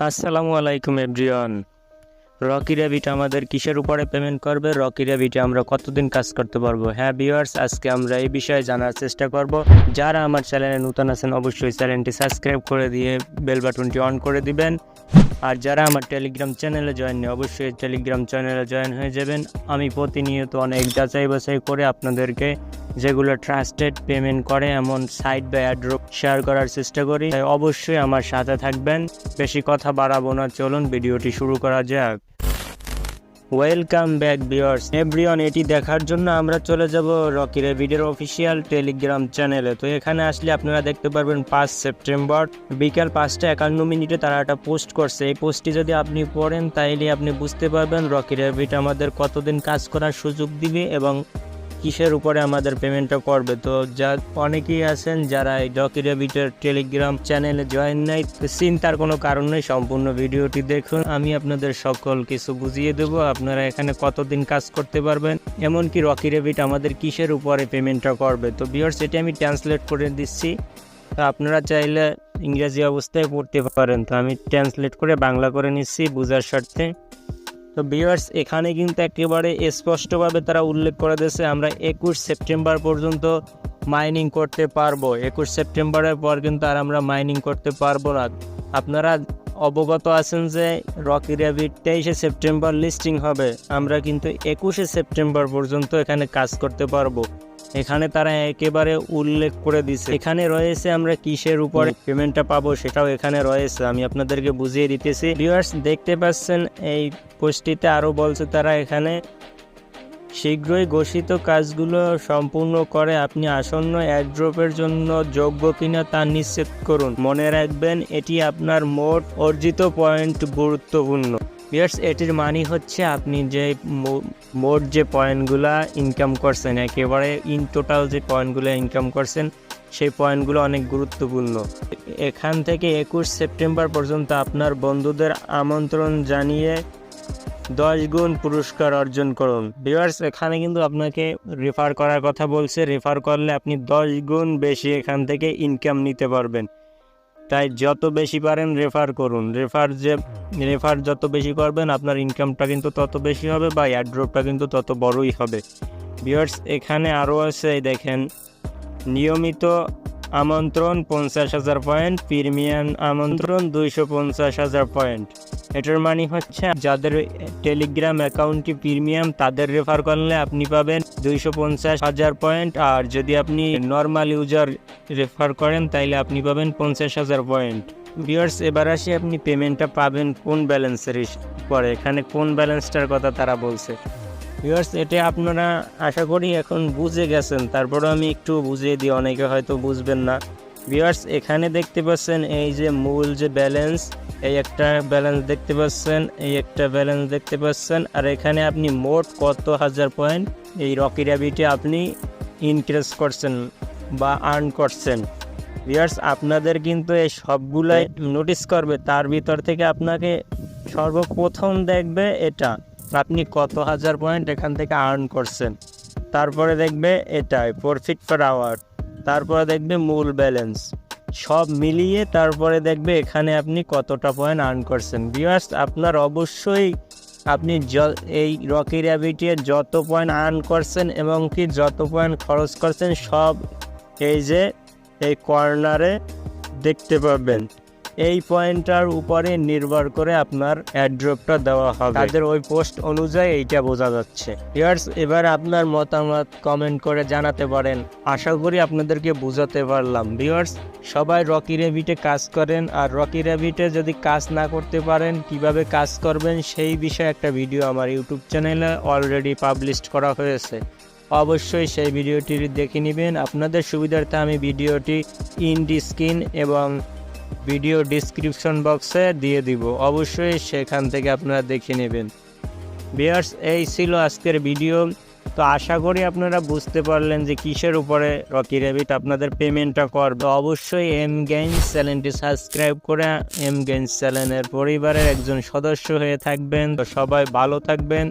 আসসালামু আলাইকুম everyone. Rocky rabbit আমাদের কিসের উপরে পেমেন্ট করবে, রকি র্যাবিটে আমরা কতদিন কাজ করতে পারবো? হ্যাঁ ভিউয়ার্স, আজকে আমরা এই বিষয়ে জানার চেষ্টা করব। যারা আমার চ্যানেলে নতুন আছেন অবশ্যই চ্যানেলটি সাবস্ক্রাইব করে দিয়ে বেল বাটনটি অন করে দিবেন। আর যারা আমার টেলিগ্রাম চ্যানেলে জয়েন নেই অবশ্যই টেলিগ্রাম চ্যানেলে জয়েন হয়ে যাবেন। আমি প্রতিনিয়ত অনেক যাচাই বাছাই করে আপনাদেরকে যেগুলো ট্রাস্টেড পেমেন্ট করে এমন সাইট বা অ্যাড্রপ শেয়ার করার চেষ্টা করি, তাই অবশ্যই আমার সাথে থাকবেন। বেশি কথা বাড়াবো না, চলুন ভিডিওটি শুরু করা যাক। Welcome back viewers everyone. এটি দেখার জন্য আমরা চলে যাব রকি র্যাবিটের অফিসিয়াল টেলিগ্রাম চ্যানেলে। তো এখানে আসলে আপনারা দেখতে পারবেন 5 সেপ্টেম্বর বিকাল 5টা 51 তারা একটা পোস্ট করছে। এই পোস্টটি যদি আপনি পড়েন তাইলে আপনি বুঝতে পারবেন রকি র্যাবিট আমাদের কতদিন কাজ করার সুযোগ দিবে এবং কিসের উপরে আমাদের পেমেন্টটা করবে। তো যা অনেকেই আছেন যারা এই রকি র্যাবিটের টেলিগ্রাম চ্যানেলে জয়েন নাই, চিন্তার কোনো কারণ নেই, সম্পূর্ণ ভিডিওটি দেখুন। আমি আপনাদের সকল কিছু বুঝিয়ে দেবো আপনারা এখানে কতদিন কাজ করতে পারবেন, এমনকি রকি র্যাবিট আমাদের কিসের উপরে পেমেন্টটা করবে। তো ভিউয়ার্স, এটি আমি ট্রান্সলেট করে দিচ্ছি, তো আপনারা চাইলে ইংরেজি অবস্থায় পড়তে পারেন। তো আমি ট্রান্সলেট করে বাংলা করে নিচ্ছি বোঝার স্বার্থে। তো ভিউয়ার্স, এখানে কিন্তু একেবারে স্পষ্টভাবে তারা উল্লেখ করে দিয়েছে আমরা 21 সেপ্টেম্বর পর্যন্ত মাইনিং করতে পারবো। 21 সেপ্টেম্বরের পর কিন্তু আর আমরা মাইনিং করতে পারবো না। আপনারা অবগত আছেন যে রকি র্যাবিট 23 সেপ্টেম্বর লিস্টিং হবে, আমরা কিন্তু 21 সেপ্টেম্বর পর্যন্ত এখানে কাজ করতে পারবো। এখানে তারা একেবারে উল্লেখ করে দিছে, এখানে রয়েছে আমরা কিসের উপরে পেমেন্টটা পাবো সেটাও এখানে রয়েছে। আমি আপনাদেরকে বুঝিয়ে দিতেছি। ভিউয়ার্স, দেখতে পাচ্ছেন এই পোস্টটিতে আরও বলছে তারা এখানে শীঘ্রই ঘোষিত কাজগুলো সম্পূর্ণ করে আপনি আসন্ন এয়ারড্রপের জন্য যোগ্য কিনা তা নিশ্চিত করুন। মনে রাখবেন এটি আপনার মোট অর্জিত পয়েন্ট গুরুত্বপূর্ণ। ভিউয়ার্স, এটির মানে হচ্ছে আপনি যে মোট যে পয়েন্টগুলো ইনকাম করছেন, একেবারে ইন টোটাল যে পয়েন্টগুলো ইনকাম করছেন সেই পয়েন্টগুলো অনেক গুরুত্বপূর্ণ। এখান থেকে 21 সেপ্টেম্বর পর্যন্ত আপনার বন্ধুদের আমন্ত্রণ জানিয়ে 10 গুণ পুরস্কার অর্জন করুন। ভিউয়ার্স, এখানে কিন্তু আপনাকে রেফার করার কথা বলছে, রেফার করলে আপনি 10 গুণ বেশি এখান থেকে ইনকাম নিতে পারবেন। তাই যত বেশি পারেন রেফার করুন। রেফার যত বেশি করবেন আপনার ইনকামটা কিন্তু তত বেশি হবে বা এয়ারড্রপটা কিন্তু তত বড়ই হবে। ভিউয়ার্স, এখানে আরও আছে, দেখেন নিয়মিত আমন্ত্রণ 50,000 পয়েন্ট, প্রিমিয়াম আমন্ত্রণ 250,000 পয়েন্ট। এটার মানে হচ্ছে যাদের টেলিগ্রাম অ্যাকাউন্টটি প্রিমিয়াম তাদের রেফার করলে আপনি পাবেন 250,000 পয়েন্ট, আর যদি আপনি নর্মাল ইউজার রেফার করেন তাইলে আপনি পাবেন 50,000 পয়েন্ট। ভিউয়ার্স, এবার আসি আপনি পেমেন্টটা পাবেন কোন ব্যালেন্সের পরে। এখানে কোন ব্যালেন্সটার কথা তারা বলছে। ভিউয়ার্স, এটা আপনারা আশা করি এখন বুঝে গেছেন, তারপরে আমি একটু বুঝিয়ে দিই, অনেকে হয়তো বুঝবেন না। ভিউয়ার্স, এখানে দেখতে পাচ্ছেন এই যে মূল যে ব্যালেন্স, এই একটা ব্যালেন্স দেখতে পাচ্ছেন, এই একটা ব্যালেন্স দেখতে পাচ্ছেন, আর এখানে আপনি মোট কত হাজার পয়েন্ট এই রকি র্যাবিটে আপনি ইনক্রিজ করছেন বা আর্ন করছেন। ভিউয়ার্স, আপনাদের কিন্তু এই সবগুলাই নোটিস করবে, তার ভিতর থেকে আপনাকে সর্বপ্রথম দেখবে এটা আপনি কত হাজার পয়েন্ট এখান থেকে আর্ন করছেন, তারপরে দেখবে এটাই প্রফিট পার আওয়ার, তারপরে দেখবে মূল ব্যালেন্স, সব মিলিয়ে তারপরে দেখবে এখানে আপনি কতটা পয়েন্ট আর্ন করছেন। ভিউয়ার্স, আপনার অবশ্যই আপনি এই রকি র্যাবিটে যত পয়েন্ট আর্ন করছেন এবং কি যত পয়েন্ট খরচ করছেন সব এই যে এই কর্নারে দেখতে পাবেন। এই পয়েন্টটার উপরে নির্ভর করে আপনার অ্যাড্রপটা দেওয়া হবে, তাদের ওই পোস্ট অনুযায়ী এইটা বোঝা যাচ্ছে। ভিউয়ার্স, এবার আপনার মতামত কমেন্ট করে জানাতে পারেন। আশা করি আপনাদেরকে বোঝাতে পারলাম। ভিউয়ার্স, সবাই রকি র্যাবিটে কাজ করেন, আর রকি র্যাবিটে যদি কাজ না করতে পারেন কিভাবে কাজ করবেন সেই বিষয়ে একটা ভিডিও আমার ইউটিউব চ্যানেলে অলরেডি পাবলিশ করা হয়েছে, অবশ্যই সেই ভিডিওটি দেখে নেবেন। আপনাদের সুবিধার্থে আমি ভিডিওটি ইন স্ক্রিন এবং ভিডিও ডিসক্রিপশন বক্সে দিয়ে দিব, অবশ্যই সেখান থেকে আপনারা দেখে নেবেন। ভিউয়ার্স, এই ছিল আজকের ভিডিও। তো আশা করি আপনারা বুঝতে পারলেন যে কিসের উপরে রকি র্যাবিট আপনাদের পেমেন্টটা করবে। অবশ্যই এম গেইনস চ্যানেলটি সাবস্ক্রাইব করে এম গেইনস চ্যানেলের পরিবারের একজন সদস্য হয়ে থাকবেন। তো সবাই ভালো থাকবেন।